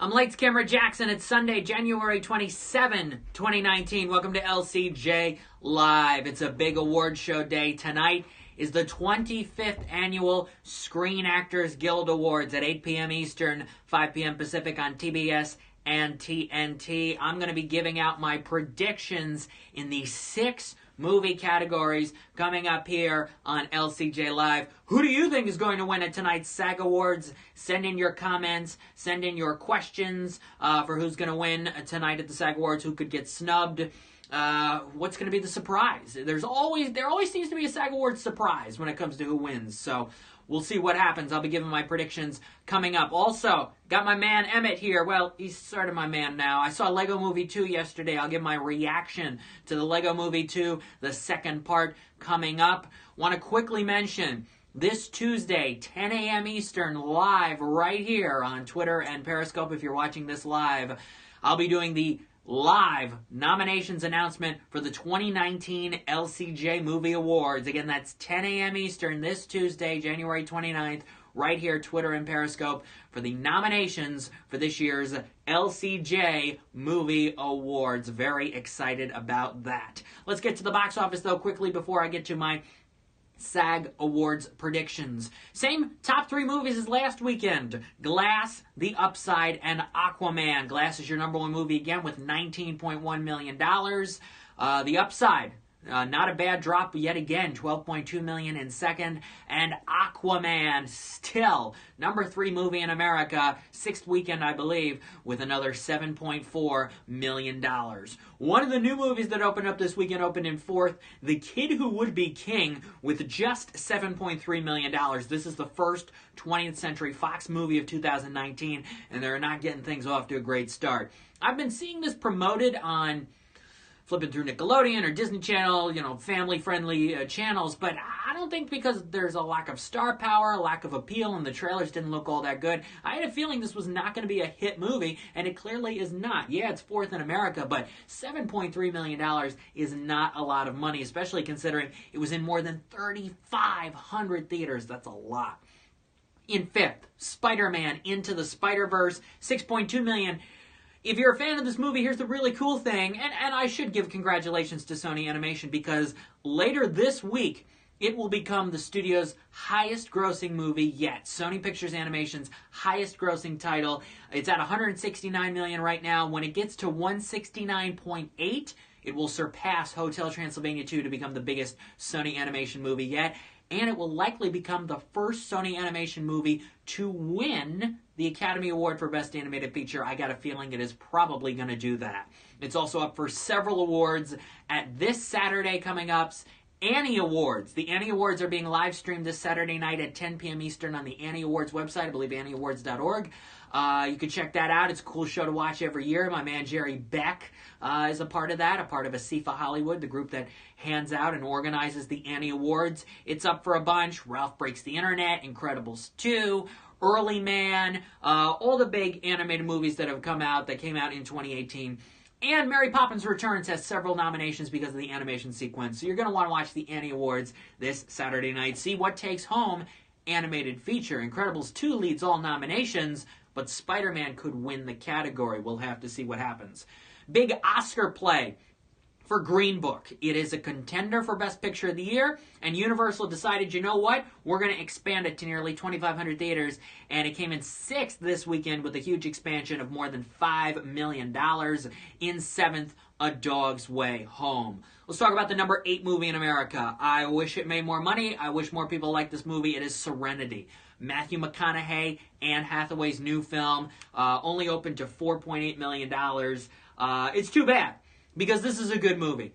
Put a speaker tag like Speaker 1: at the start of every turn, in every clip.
Speaker 1: I'm Lights Camera Jackson. It's Sunday, January 27, 2019. Welcome to LCJ Live. It's a big award show day. Tonight is the 25th annual Screen Actors Guild Awards at 8 p.m. Eastern, 5 p.m. Pacific on TBS and TNT. I'm going to be giving out my predictions in the 6 movie categories coming up here on LCJ Live. Who do you think is going to win at tonight's SAG Awards? Send in your comments, send in your questions for who's going to win tonight at the SAG Awards, who could get snubbed. What's going to be the surprise? There always seems to be a SAG Awards surprise when it comes to who wins. So we'll see what happens. I'll be giving my predictions coming up. Also, got my man Emmett here. Well, he's sort of my man now. I saw Lego Movie 2 yesterday. I'll give my reaction to the Lego Movie 2, the second part coming up. Want to quickly mention this Tuesday, 10 a.m. Eastern, live right here on Twitter and Periscope. If you're watching this live, I'll be doing the live nominations announcement for the 2019 LCJ Movie Awards. Again, that's 10 a.m. Eastern this Tuesday, January 29th, right here, Twitter and Periscope, for the nominations for this year's LCJ Movie Awards. Very excited about that. Let's get to the box office, though, quickly before I get to my SAG Awards predictions. Same top 3 movies as last weekend. Glass, The Upside, and Aquaman. Glass is your number 1 movie again with $19.1 million. The Upside, not a bad drop yet again, $12.2 million in second. And Aquaman, still number 3 movie in America, 6th weekend, I believe, with another $7.4 million. One of the new movies that opened up this weekend opened in 4th, The Kid Who Would Be King, with just $7.3 million. This is the first 20th Century Fox movie of 2019, and they're not getting things off to a great start. I've been seeing this promoted on flipping through Nickelodeon or Disney Channel, family-friendly channels, but I don't think because there's a lack of star power, a lack of appeal, and the trailers didn't look all that good, I had a feeling this was not going to be a hit movie, and it clearly is not. Yeah, it's 4th in America, but $7.3 million is not a lot of money, especially considering it was in more than 3,500 theaters. That's a lot. In 5th, Spider-Man Into the Spider-Verse, $6.2 million. If you're a fan of this movie, here's the really cool thing, and I should give congratulations to Sony Animation, because later this week, it will become the studio's highest-grossing movie yet. Sony Pictures Animation's highest-grossing title. It's at $169 million right now. When it gets to $169.8, it will surpass Hotel Transylvania 2 to become the biggest Sony Animation movie yet. And it will likely become the first Sony Animation movie to win the Academy Award for Best Animated Feature. I got a feeling it is probably going to do that. It's also up for several awards at this Saturday coming up's Annie Awards. The Annie Awards are being live streamed this Saturday night at 10 p.m. Eastern on the Annie Awards website, I believe annieawards.org. You can check that out. It's a cool show to watch every year. My man Jerry Beck is a part of that, a part of Asifa Hollywood, the group that hands out and organizes the Annie Awards. It's up for a bunch. Ralph Breaks the Internet, Incredibles 2, Early Man, all the big animated movies that have come out, that came out in 2018. And Mary Poppins Returns has several nominations because of the animation sequence. So you're going to want to watch the Annie Awards this Saturday night. See what takes home animated feature. Incredibles 2 leads all nominations, but Spider-Man could win the category. We'll have to see what happens. Big Oscar play for Green Book. It is a contender for Best Picture of the Year, and Universal decided, you know what? We're going to expand it to nearly 2,500 theaters, and it came in 6th this weekend with a huge expansion of more than $5 million. In 7th, A Dog's Way Home. Let's talk about the number 8 movie in America. I wish it made more money. I wish more people liked this movie. It is Serenity. Matthew McConaughey, Anne Hathaway's new film, only opened to $4.8 million. It's too bad, because this is a good movie.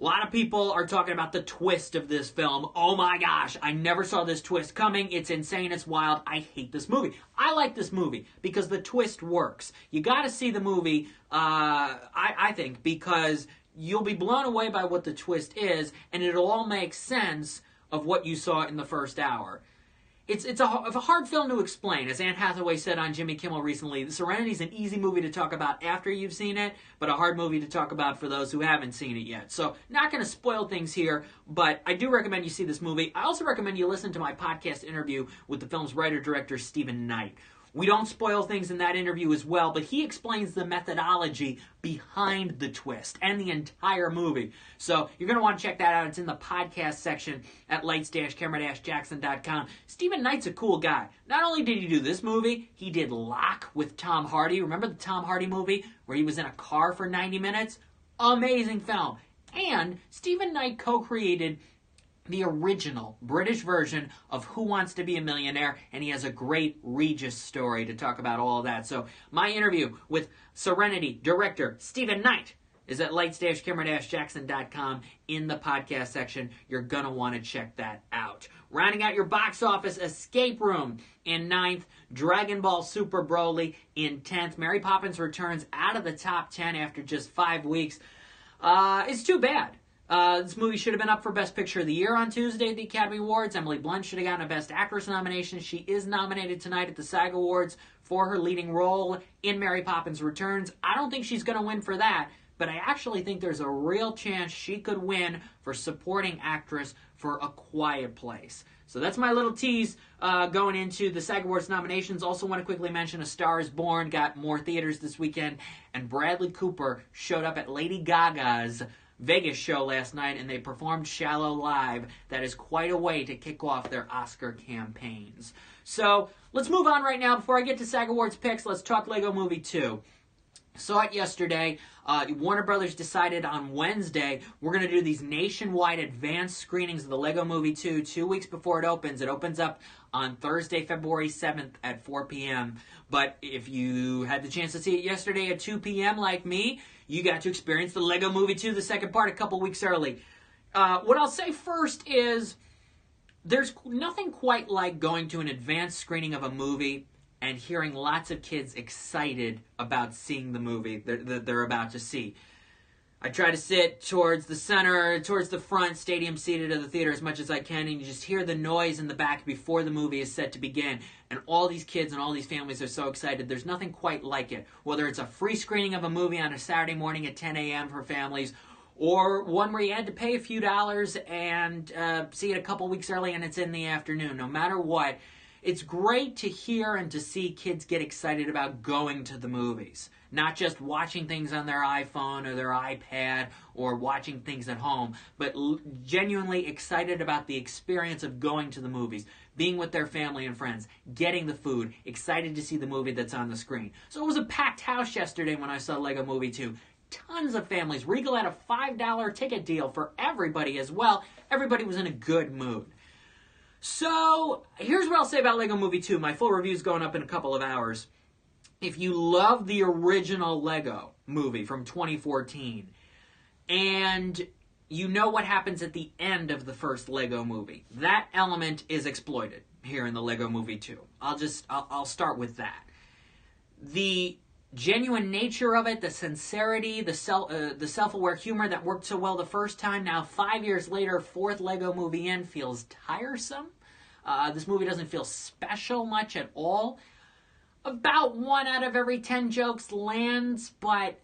Speaker 1: A lot of people are talking about the twist of this film. Oh my gosh, I never saw this twist coming. It's insane, it's wild. I hate this movie. I like this movie because the twist works. You gotta see the movie, I think, because you'll be blown away by what the twist is, and it'll all make sense of what you saw in the first hour. It's a hard film to explain. As Anne Hathaway said on Jimmy Kimmel recently, Serenity is an easy movie to talk about after you've seen it, but a hard movie to talk about for those who haven't seen it yet. So, not going to spoil things here, but I do recommend you see this movie. I also recommend you listen to my podcast interview with the film's writer-director, Stephen Knight. We don't spoil things in that interview as well, but he explains the methodology behind the twist and the entire movie. So you're going to want to check that out. It's in the podcast section at lights-camera-jackson.com. Stephen Knight's a cool guy. Not only did he do this movie, he did Lock with Tom Hardy. Remember the Tom Hardy movie where he was in a car for 90 minutes? Amazing film. And Stephen Knight co-created the original British version of Who Wants to Be a Millionaire, and he has a great Regis story to talk about all of that. So my interview with Serenity director Stephen Knight is at lights-camera-jackson.com in the podcast section. You're going to want to check that out. Rounding out your box office, Escape Room in 9th, Dragon Ball Super Broly in 10th. Mary Poppins Returns out of the top 10 after just 5 weeks. It's too bad. This movie should have been up for Best Picture of the Year on Tuesday at the Academy Awards. Emily Blunt should have gotten a Best Actress nomination. She is nominated tonight at the SAG Awards for her leading role in Mary Poppins Returns. I don't think she's going to win for that, but I actually think there's a real chance she could win for supporting actress for A Quiet Place. So that's my little tease going into the SAG Awards nominations. Also want to quickly mention A Star is Born got more theaters this weekend, and Bradley Cooper showed up at Lady Gaga's Vegas show last night, and they performed Shallow live. That is quite a way to kick off their Oscar campaigns. So let's move on right now. Before I get to SAG Awards picks, let's talk Lego Movie 2. Saw it yesterday. Warner Brothers decided on Wednesday we're going to do these nationwide advanced screenings of the Lego Movie 2 2 weeks before it opens. It opens up on Thursday, February 7th at 4 p.m. But if you had the chance to see it yesterday at 2 p.m. like me, you got to experience the Lego Movie 2, the second part, a couple weeks early. What I'll say first is there's nothing quite like going to an advanced screening of a movie and hearing lots of kids excited about seeing the movie that they're about to see. I try to sit towards the center, towards the front, stadium seated of the theater as much as I can, and you just hear the noise in the back before the movie is set to begin. And all these kids and all these families are so excited. There's nothing quite like it. Whether it's a free screening of a movie on a Saturday morning at 10 a.m. for families, or one where you had to pay a few dollars and see it a couple weeks early and it's in the afternoon. No matter what, it's great to hear and to see kids get excited about going to the movies. Not just watching things on their iPhone or their iPad or watching things at home, but genuinely excited about the experience of going to the movies, being with their family and friends, getting the food, excited to see the movie that's on the screen. So it was a packed house yesterday when I saw Lego Movie 2. Tons of families. Regal had a $5 ticket deal for everybody as well. Everybody was in a good mood. So, here's what I'll say about Lego Movie 2. My full review is going up in a couple of hours. If you love the original Lego movie from 2014, and you know what happens at the end of the first Lego movie, that element is exploited here in the Lego Movie 2. I'll start with that. The genuine nature of it, the sincerity, the self-aware humor that worked so well the first time, now 5 years later, fourth Lego movie in, feels tiresome. This movie doesn't feel special much at all. About 1 out of every 10 jokes lands, but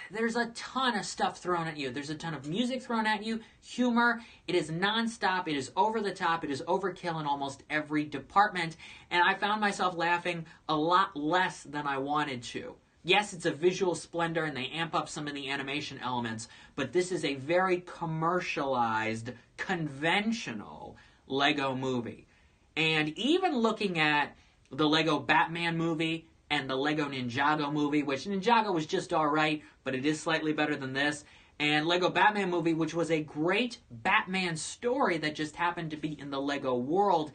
Speaker 1: there's a ton of stuff thrown at you. There's a ton of music thrown at you, humor. It is nonstop. It is over the top. It is overkill in almost every department. And I found myself laughing a lot less than I wanted to. Yes, it's a visual splendor and they amp up some of the animation elements, but this is a very commercialized, conventional Lego movie. And even looking at the Lego Batman movie and the Lego Ninjago movie, which Ninjago was just alright, but it is slightly better than this, and Lego Batman movie, which was a great Batman story that just happened to be in the Lego world,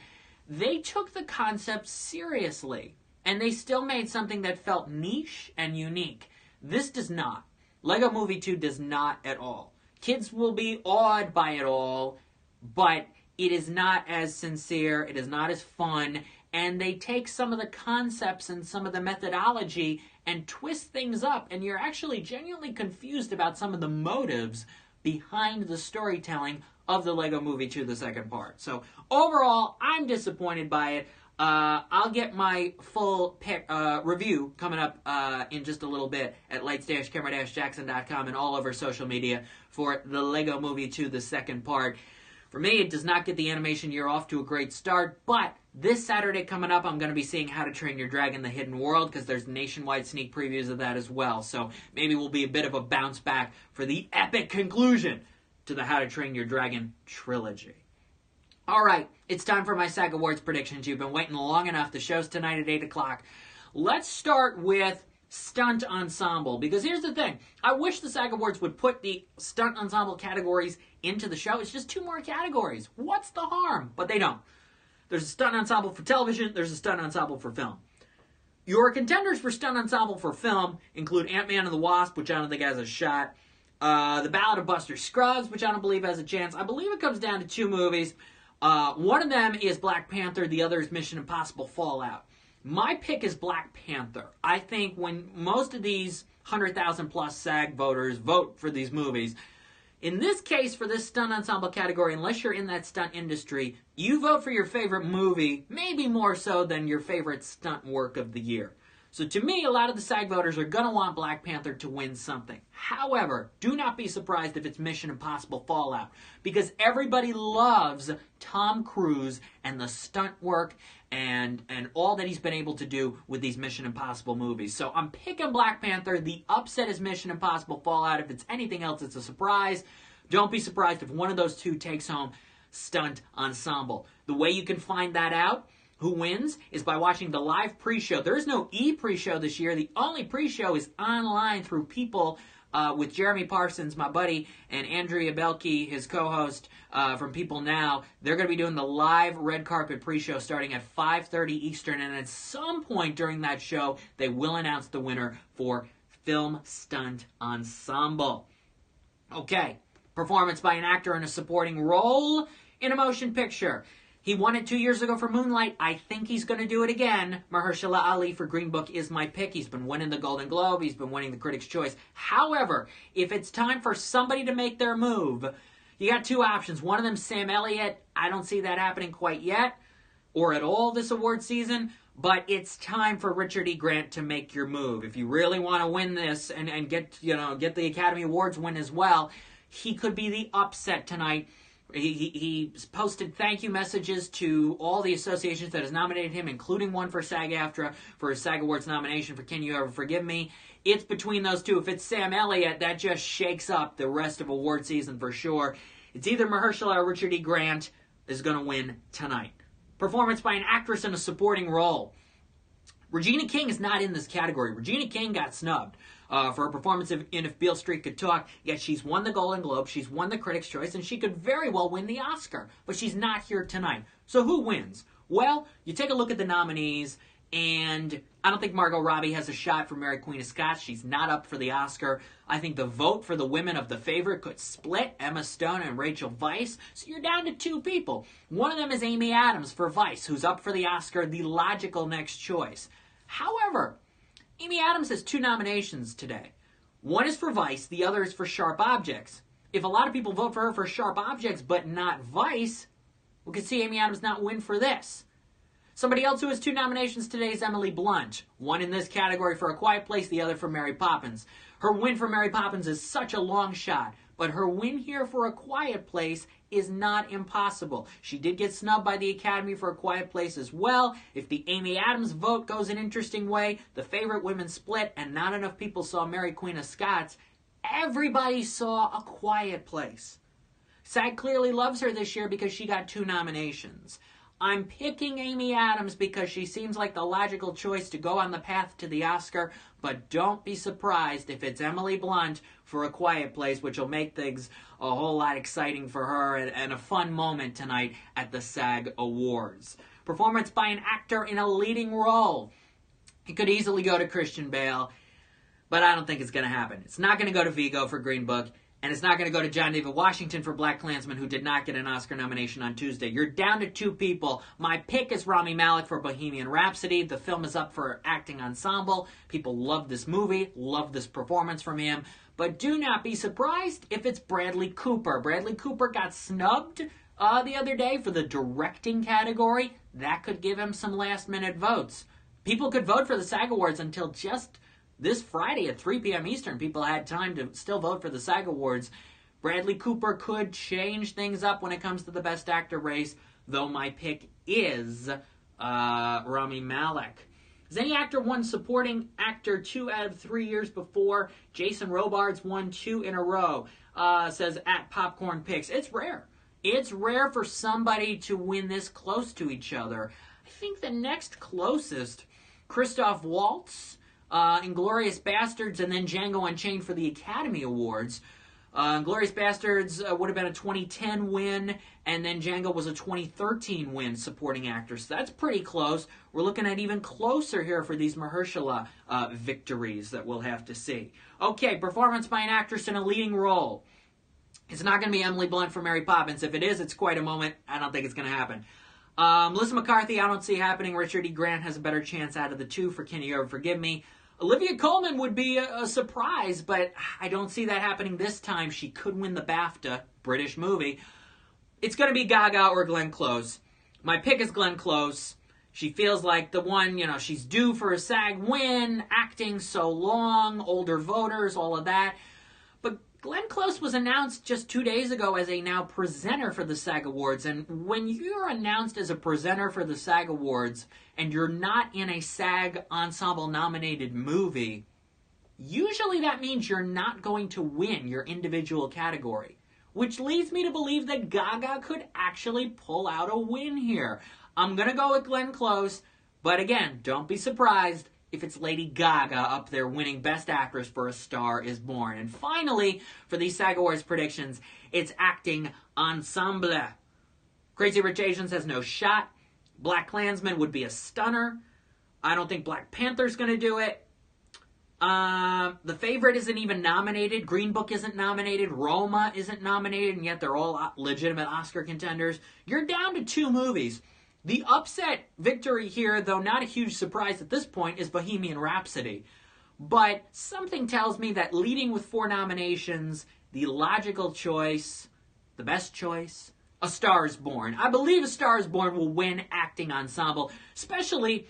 Speaker 1: they took the concept seriously, and they still made something that felt niche and unique. This does not. Lego Movie 2 does not at all. Kids will be awed by it all, but it is not as sincere, it is not as fun, and they take some of the concepts and some of the methodology and twist things up, and you're actually genuinely confused about some of the motives behind the storytelling of the Lego Movie 2, the second part. So overall, I'm disappointed by it. I'll get my full review coming up in just a little bit at lights-camera-jackson.com and all over social media for the Lego Movie 2, the second part. For me, it does not get the animation year off to a great start, but this Saturday coming up, I'm going to be seeing How to Train Your Dragon: The Hidden World, because there's nationwide sneak previews of that as well. So maybe we'll be a bit of a bounce back for the epic conclusion to the How to Train Your Dragon trilogy. All right, it's time for my SAG Awards predictions. You've been waiting long enough. The show's tonight at 8 o'clock. Let's start with Stunt Ensemble, because here's the thing. I wish the SAG Awards would put the Stunt Ensemble categories into the show. It's just 2 more categories. What's the harm? But they don't. There's a Stunt Ensemble for television. There's a Stunt Ensemble for film. Your contenders for Stunt Ensemble for film include Ant-Man and the Wasp, which I don't think has a shot. The Ballad of Buster Scruggs, which I don't believe has a chance. I believe it comes down to 2 movies. One of them is Black Panther. The other is Mission Impossible Fallout. My pick is Black Panther. I think when most of these 100,000 plus SAG voters vote for these movies, in this case, for this stunt ensemble category, unless you're in that stunt industry, you vote for your favorite movie, maybe more so than your favorite stunt work of the year. So to me, a lot of the SAG voters are going to want Black Panther to win something. However, do not be surprised if it's Mission Impossible Fallout, because everybody loves Tom Cruise and the stunt work and all that he's been able to do with these Mission Impossible movies. So I'm picking Black Panther. The upset is Mission Impossible Fallout. If it's anything else, it's a surprise. Don't be surprised if one of those 2 takes home Stunt Ensemble. The way you can find that out, who wins, is by watching the live pre-show. There is no pre-show this year. The only pre-show is online through People with Jeremy Parsons, my buddy, and Andrea Belke, his co-host from People Now. They're going to be doing the live red carpet pre-show starting at 5:30 Eastern, and at some point during that show, they will announce the winner for Film Stunt Ensemble. Okay, performance by an actor in a supporting role in a motion picture. He won it 2 years ago for Moonlight. I think he's going to do it again. Mahershala Ali for Green Book is my pick. He's been winning the Golden Globe. He's been winning the Critics' Choice. However, if it's time for somebody to make their move, you got 2 options. One of them, Sam Elliott. I don't see that happening quite yet or at all this award season. But it's time for Richard E. Grant to make your move. If you really want to win this and get the Academy Awards win as well, he could be the upset tonight. He posted thank you messages to all the associations that has nominated him, including one for SAG-AFTRA for his SAG Awards nomination for Can You Ever Forgive Me? It's between those 2. If it's Sam Elliott, that just shakes up the rest of award season for sure. It's either Mahershala or Richard E. Grant is going to win tonight. Performance by an actress in a supporting role. Regina King is not in this category. Regina King got snubbed for her performance in If Beale Street Could Talk, yet she's won the Golden Globe, she's won the Critics' Choice, and she could very well win the Oscar, but she's not here tonight. So who wins? Well, you take a look at the nominees, and I don't think Margot Robbie has a shot for Mary Queen of Scots. She's not up for the Oscar. I think the vote for the women of The Favorite could split, Emma Stone and Rachel Weisz. So you're down to 2 people. One of them is Amy Adams for Vice, who's up for the Oscar, the logical next choice. However, Amy Adams has 2 nominations today. One is for Vice, the other is for Sharp Objects. If a lot of people vote for her for Sharp Objects but not Vice, we could see Amy Adams not win for this. Somebody else who has 2 nominations today is Emily Blunt. One in this category for A Quiet Place, the other for Mary Poppins. Her win for Mary Poppins is such a long shot, but her win here for A Quiet Place is not impossible. She did get snubbed by the Academy for A Quiet Place as well. If the Amy Adams vote goes an interesting way, the favorite women split, and not enough people saw Mary Queen of Scots, everybody saw A Quiet Place. SAG clearly loves her this year because she got 2 nominations. I'm picking Amy Adams because she seems like the logical choice to go on the path to the Oscar, but don't be surprised if it's Emily Blunt for A Quiet Place, which will make things a whole lot exciting for her and a fun moment tonight at the SAG Awards. Performance by an actor in a leading role. It could easily go to Christian Bale, but I don't think it's going to happen. It's not going to go to Viggo for Green Book. And it's not going to go to John David Washington for BlacKkKlansman, who did not get an Oscar nomination on Tuesday. You're down to 2 people. My pick is Rami Malek for Bohemian Rhapsody. The film is up for acting ensemble. People love this movie, love this performance from him. But do not be surprised if it's Bradley Cooper. Bradley Cooper got snubbed the other day for the directing category. That could give him some last-minute votes. People could vote for the SAG Awards until just this Friday at 3 p.m. Eastern. People had time to still vote for the SAG Awards. Bradley Cooper could change things up when it comes to the Best Actor race, though my pick is Rami Malek. Has any actor won Supporting Actor 2 out of 3 years before? Jason Robards won 2 in a row, says at Popcorn Picks. It's rare. It's rare for somebody to win this close to each other. I think the next closest, Christoph Waltz, Inglourious Bastards, and then Django Unchained for the Academy Awards. Inglourious Bastards would have been a 2010 win, and then Django was a 2013 win supporting actor. So that's pretty close. We're looking at even closer here for these Mahershala victories that we'll have to see. Okay, performance by an actress in a leading role. It's not going to be Emily Blunt for Mary Poppins. If it is, it's quite a moment. I don't think it's going to happen. Melissa McCarthy, I don't see happening. Richard E. Grant has a better chance out of the two for Can You Ever Forgive Me? Olivia Colman would be a surprise, but I don't see that happening this time. She could win the BAFTA, British movie. It's going to be Gaga or Glenn Close. My pick is Glenn Close. She feels like the one, she's due for a SAG win, acting so long, older voters, all of that. But Glenn Close was announced just 2 days ago as a now presenter for the SAG Awards. And when you're announced as a presenter for the SAG Awards and you're not in a SAG Ensemble nominated movie, usually that means you're not going to win your individual category. Which leads me to believe that Gaga could actually pull out a win here. I'm going to go with Glenn Close, but again, don't be surprised if it's Lady Gaga up there winning Best Actress for A Star Is Born. And finally, for these SAG Awards predictions, it's acting ensemble. Crazy Rich Asians has no shot. Black Klansman would be a stunner. I don't think Black Panther's going to do it. The Favorite isn't even nominated. Green Book isn't nominated. Roma isn't nominated, and yet they're all legitimate Oscar contenders. You're down to 2 movies. The upset victory here, though not a huge surprise at this point, is Bohemian Rhapsody. But something tells me that leading with 4 nominations, the logical choice, the best choice, A Star Is Born. I believe A Star Is Born will win acting ensemble, especially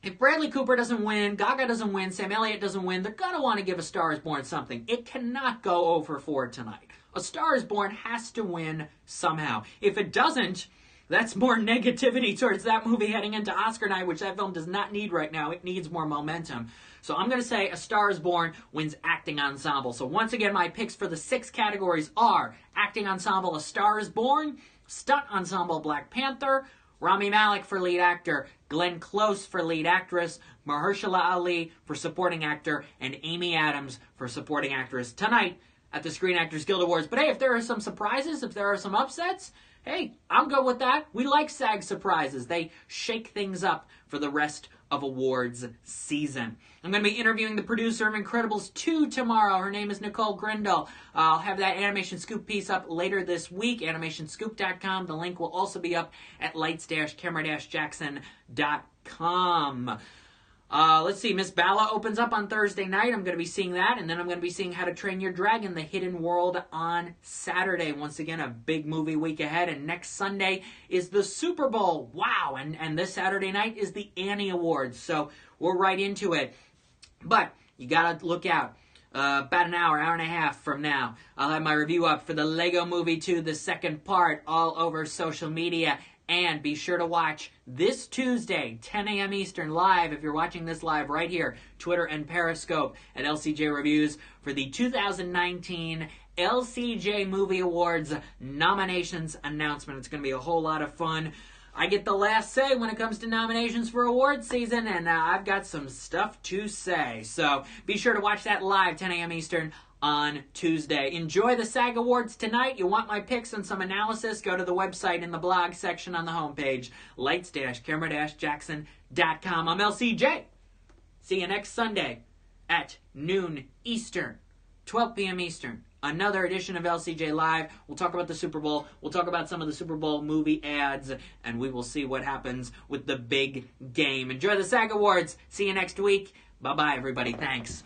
Speaker 1: if Bradley Cooper doesn't win, Gaga doesn't win, Sam Elliott doesn't win. They're going to want to give A Star Is Born something. It cannot go over 4 tonight. A Star Is Born has to win somehow. If it doesn't, that's more negativity towards that movie heading into Oscar night, which that film does not need right now. It needs more momentum. So I'm going to say A Star Is Born wins acting ensemble. So once again, my picks for the 6 categories are acting ensemble, A Star Is Born, stunt ensemble, Black Panther, Rami Malek for lead actor, Glenn Close for lead actress, Mahershala Ali for supporting actor, and Amy Adams for supporting actress tonight at the Screen Actors Guild Awards. But hey, if there are some surprises, if there are some upsets, hey, I'm good with that. We like SAG surprises. They shake things up for the rest of awards season. I'm going to be interviewing the producer of Incredibles 2 tomorrow. Her name is Nicole Grindle. I'll have that Animation Scoop piece up later this week, animationscoop.com. The link will also be up at lights-camera-jackson.com. Let's see, Miss Bala opens up on Thursday night. I'm going to be seeing that, and then I'm going to be seeing How to Train Your Dragon, The Hidden World on Saturday. Once again, a big movie week ahead, and next Sunday is the Super Bowl. Wow, and this Saturday night is the Annie Awards, so we're right into it. But you got to look out. About an hour and a half from now, I'll have my review up for the Lego Movie 2, the second part, all over social media. And be sure to watch this Tuesday, 10 a.m. Eastern, live, if you're watching this live right here, Twitter and Periscope at LCJ Reviews, for the 2019 LCJ Movie Awards nominations announcement. It's going to be a whole lot of fun. I get the last say when it comes to nominations for awards season, and I've got some stuff to say. So be sure to watch that live, 10 a.m. Eastern, on Tuesday. Enjoy the SAG Awards tonight. You want my picks and some analysis? Go to the website in the blog section on the homepage, lights-camera-jackson.com. I'm LCJ. See you next Sunday at noon Eastern, 12 p.m. Eastern. Another edition of LCJ Live. We'll talk about the Super Bowl. We'll talk about some of the Super Bowl movie ads, and we will see what happens with the big game. Enjoy the SAG Awards. See you next week. Bye-bye, everybody. Thanks.